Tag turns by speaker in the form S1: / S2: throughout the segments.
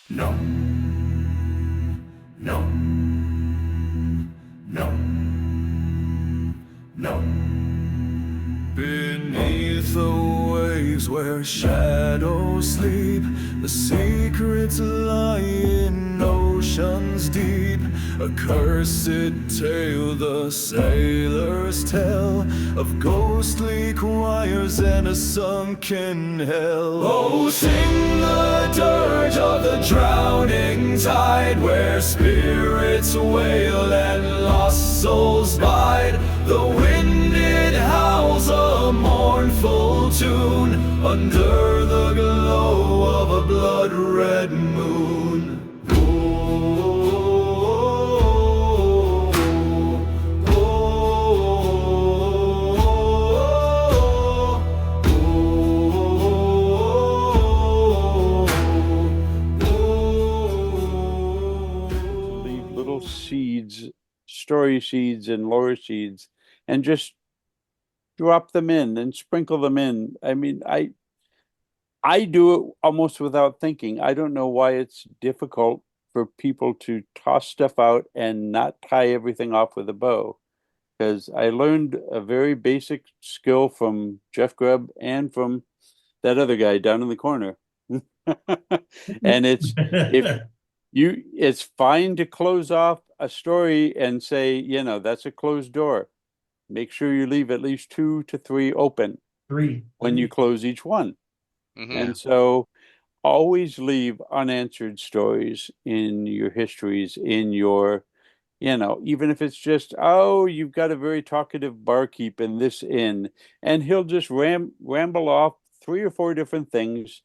S1: No, no, no, no. Beneath the waves where shadows sleep, the secrets lie in oceans deep. A cursed tale the sailors tell of ghostly choirs and a sunken hell. Oh, sing the dirge of the drowning tide, where spirits wail and lost souls bide. The wind it howls a mournful tune under the glow of a blood-red moon.
S2: Leave little seeds, story seeds and lore seeds, and just drop them in and sprinkle them in. I mean, I do it almost without thinking. I don't know why it's difficult for people to toss stuff out and not tie everything off with a bow. Because I learned a very basic skill from Jeff Grubb and from that other guy down in the corner. And it's fine to close off a story and say, that's a closed door. Make sure you leave at least 2 to 3 open when you close each one.
S3: Mhm.
S2: And so always leave unanswered stories in your histories, in your, even if it's just, oh, you've got a very talkative barkeep in this inn, and he'll just ramble off 3 or 4 different things,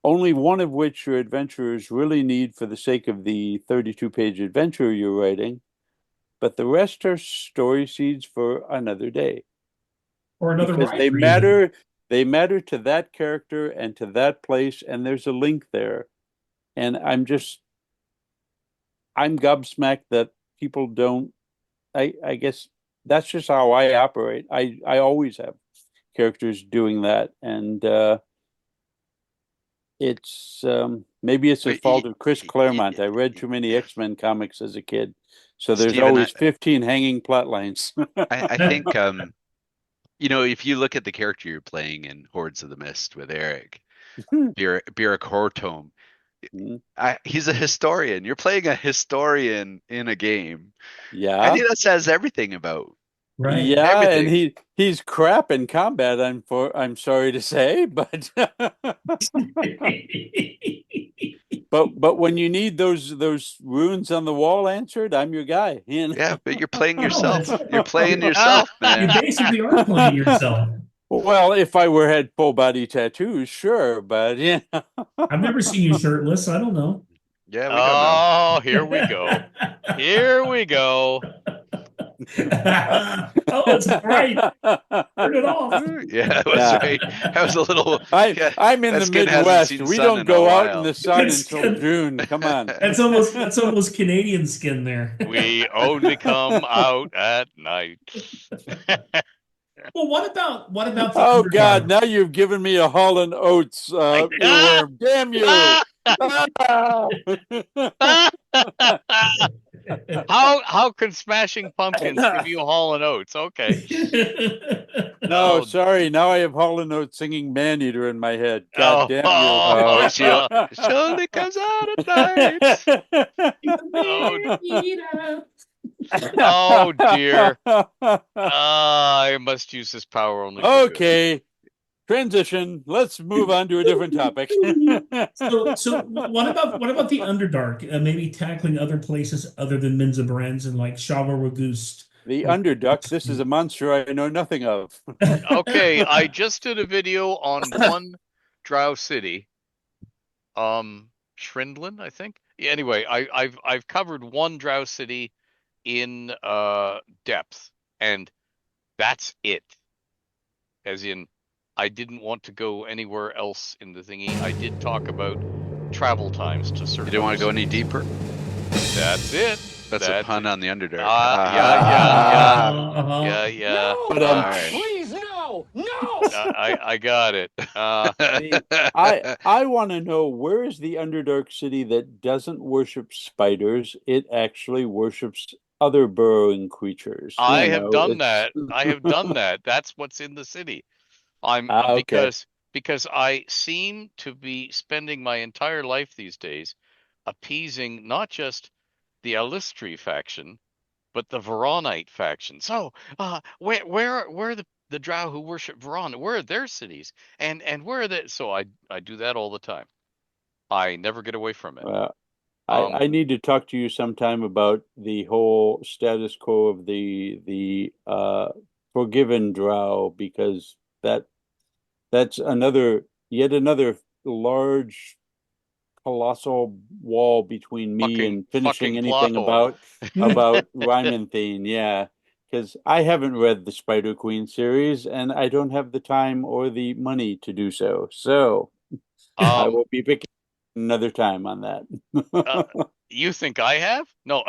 S2: only one of which your adventurers really need for the sake of the 32-page adventure you're writing. But the rest are story seeds for another day.
S4: Or another
S2: Because
S4: writer even.
S2: they matter to that character and to that place, and there's a link there. And I'm gobsmacked that people don't. I guess that's just how I operate. I always have characters doing that, and it's maybe it's a
S3: Wait,
S2: fault of Chris Claremont. I read too many X-Men comics as a kid, so there's
S3: Stephen,
S2: always 15 hanging plot lines.
S3: I think if you look at the character you're playing in Hordes of the Mist with Eric, Byrrc Hortome, he's a historian. You're playing a historian in a game. I
S2: Yeah.
S3: think that says everything about
S4: Right.
S2: Yeah, and
S3: everything.
S2: he's crap in combat, I'm sorry to say, but but when you need those runes on the wall answered, I'm your guy.
S3: Yeah, but you're playing
S4: Oh,
S3: yourself.
S4: that's-
S3: You're playing yourself,
S4: You
S3: man.
S4: basically are playing yourself.
S2: Well, if I had full body tattoos, sure, but yeah.
S4: I've never seen you shirtless. I don't know.
S3: Yeah, we don't know.
S5: Oh, here we go. Here we go.
S4: Oh, it's bright. Turn it off.
S3: Yeah, that was
S2: Yeah.
S3: right. That was a little.
S2: I'm in
S3: that
S2: the
S3: skin hasn't
S2: Midwest.
S3: seen
S2: We
S3: sun
S2: don't
S3: in
S2: go
S3: a
S2: out
S3: while.
S2: in the sun
S4: That's
S2: until
S4: good.
S2: June. Come on.
S4: That's almost Canadian skin there.
S5: We only come out at night.
S4: Well, what about the
S2: Oh
S4: Underdark?
S2: God! Now you've given me a Holland Oats earworm. Damn you!
S5: How can Smashing Pumpkins give you Hall and Oates? Okay.
S2: No,
S5: Oh.
S2: sorry. Now I have Holland Oates singing Man Eater in my head. God damn you!
S3: She only comes out at night.
S5: Oh dear. I must use this power only. for good.
S2: Okay. Transition. Let's move on to a different topic.
S4: So what about the Underdark? Maybe tackling other places other than Minzabrans and like Shavaragust.
S2: The Underduck. This is a monster I know nothing of.
S5: Okay, I just did a video on one Drow city. Shrindlin, I think. Yeah, anyway, I've covered one Drow city in depth, and that's it. As in, I didn't want to go anywhere else in the thingy. I did talk about travel times to certain.
S3: You don't want to go any deeper?
S5: That's it.
S3: That's a pun on the Underdark.
S5: Yeah.
S4: Uh-huh.
S5: Yeah.
S2: But
S3: All right.
S1: Please, no! No!
S5: I got it.
S2: I want to know, where is the Underdark city that doesn't worship spiders? It actually worships other burrowing creatures.
S5: I
S2: You
S5: have
S2: know,
S5: done
S2: it's
S5: that. I have done that. That's what's in the city. I'm
S2: okay.
S5: because I seem to be spending my entire life these days appeasing not just the Alistri faction, but the Veronite faction. So, where are the Drow who worship Veron? Where are their cities? And where are they? So I do that all the time. I never get away from it.
S2: Uh,
S5: Um,
S2: I need to talk to you sometime about the whole status quo of the Forgiven Drow, because that's yet another large colossal wall between me and finishing
S5: fucking plot
S2: anything
S5: hole.
S2: about Rymanthine. Yeah, because I haven't read the Spider Queen series and I don't have the time or the money to do so. So I
S5: Um,
S2: will be picking another time on that.
S5: uh, you think I have? No.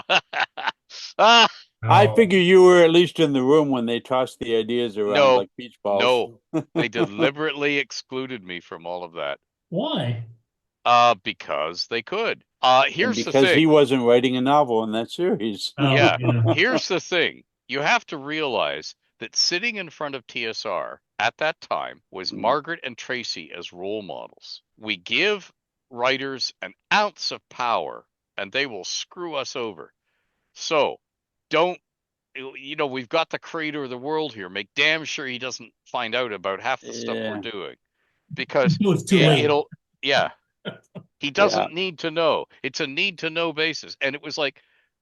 S5: Ah,
S2: I
S4: Oh,
S2: figure you were at least in the room when they tossed the ideas around
S5: no,
S2: like beach balls.
S5: no. They deliberately excluded me from all of that.
S4: why?
S5: Because they could.
S2: And
S5: Here's the
S2: because he
S5: thing.
S2: wasn't writing a novel in that series.
S4: Oh,
S5: Yeah,
S4: yeah.
S5: here's the thing. You have to realize that sitting in front of TSR at that time was Margaret and Tracy as role models. We give writers an ounce of power and they will screw us over. So don't, we've got the creator of the world here. Make damn sure he doesn't find out about half the stuff we're
S2: Yeah,
S5: doing because
S4: It was too late.
S5: yeah, he
S2: yeah.
S5: doesn't need to know. It's a need to know basis. And it was like,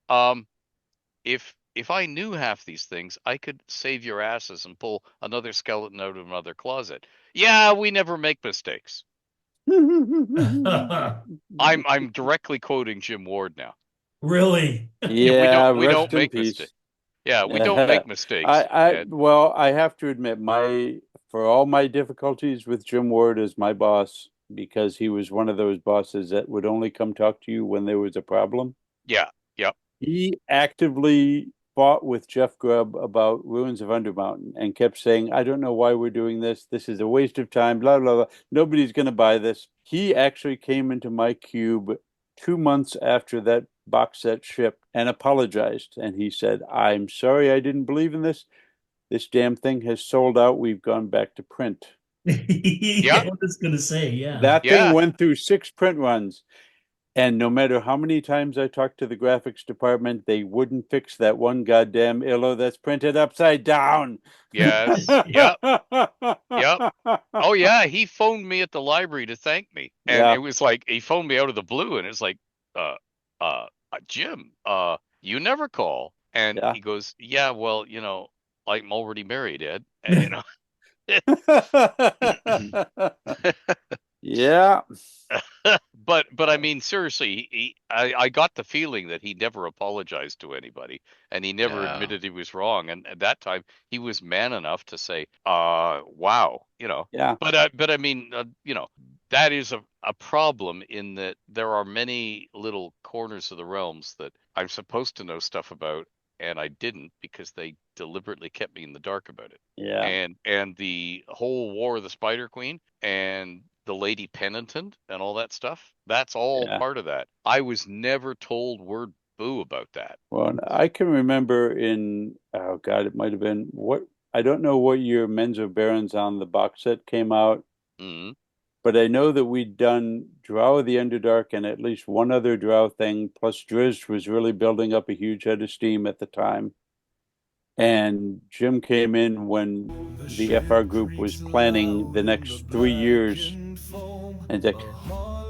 S5: um, if I knew half these things, I could save your asses and pull another skeleton out of another closet. Yeah, we never make mistakes. I'm directly quoting Jim Ward now.
S4: Really?
S5: Yeah,
S2: Yeah,
S5: we don't
S2: rest in
S5: make mistakes.
S2: peace.
S5: Yeah, we don't
S2: I,
S5: make mistakes. And
S2: well, I have to admit, for all my difficulties with Jim Ward as my boss, because he was one of those bosses that would only come talk to you when there was a problem.
S5: yeah, yep,
S2: He actively fought with Jeff Grubb about Ruins of Undermountain and kept saying, I don't know why we're doing this. This is a waste of time, blah, blah, blah. Nobody's going to buy this. He actually came into my cube 2 months after that box set shipped and apologized. And he said, I'm sorry I didn't believe in this. This damn thing has sold out. We've gone back to print.
S4: Yeah,
S5: yeah,
S4: I was gonna say, yeah.
S2: That thing
S5: yeah,
S2: went through 6 print runs. And no matter how many times I talked to the graphics department, they wouldn't fix that one goddamn illo that's printed upside down.
S5: yes, yep, yep. Oh yeah, he phoned me at the library to thank me, and
S2: Yeah,
S5: it was like he phoned me out of the blue, and it's like, uh, Jim, you never call, and
S2: yeah.
S5: he goes, yeah, well, I'm already married, Ed, and
S2: Yeah,
S5: but I mean seriously, I got the feeling that he never apologized to anybody, and he never
S3: No.
S5: admitted he was wrong, and at that time he was man enough to say, wow,
S2: yeah,
S5: but I mean, that is a problem in that there are many little corners of the realms that I'm supposed to know stuff about, and I didn't because they deliberately kept me in the dark about it.
S2: yeah,
S5: And the whole War of the Spider Queen and the Lady Penitent and all that stuff, that's all
S2: yeah.
S5: part of that. I was never told word boo about that.
S2: Well, I can remember oh God, it might have been I don't know what year Menzo Barons on the box set came out,
S5: Hmm.
S2: but I know that we'd done Drow of the Underdark and at least one other Drow thing, plus Drizzt was really building up a huge head of steam at the time. And Jim came in when the FR group was planning the next 3 years and said,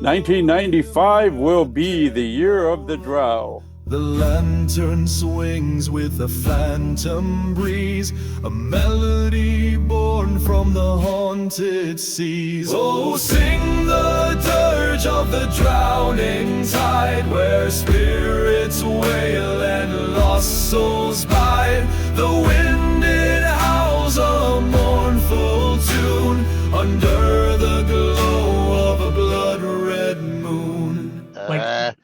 S2: 1995 will be the year of the Drow.
S1: The lantern swings with a phantom breeze, a melody born from the haunted seas. Oh, sing the dirge of the drowning tide, where spirits wail and lost souls bide. The wind it howls a mournful tune under the glow of a blood red moon.
S4: Like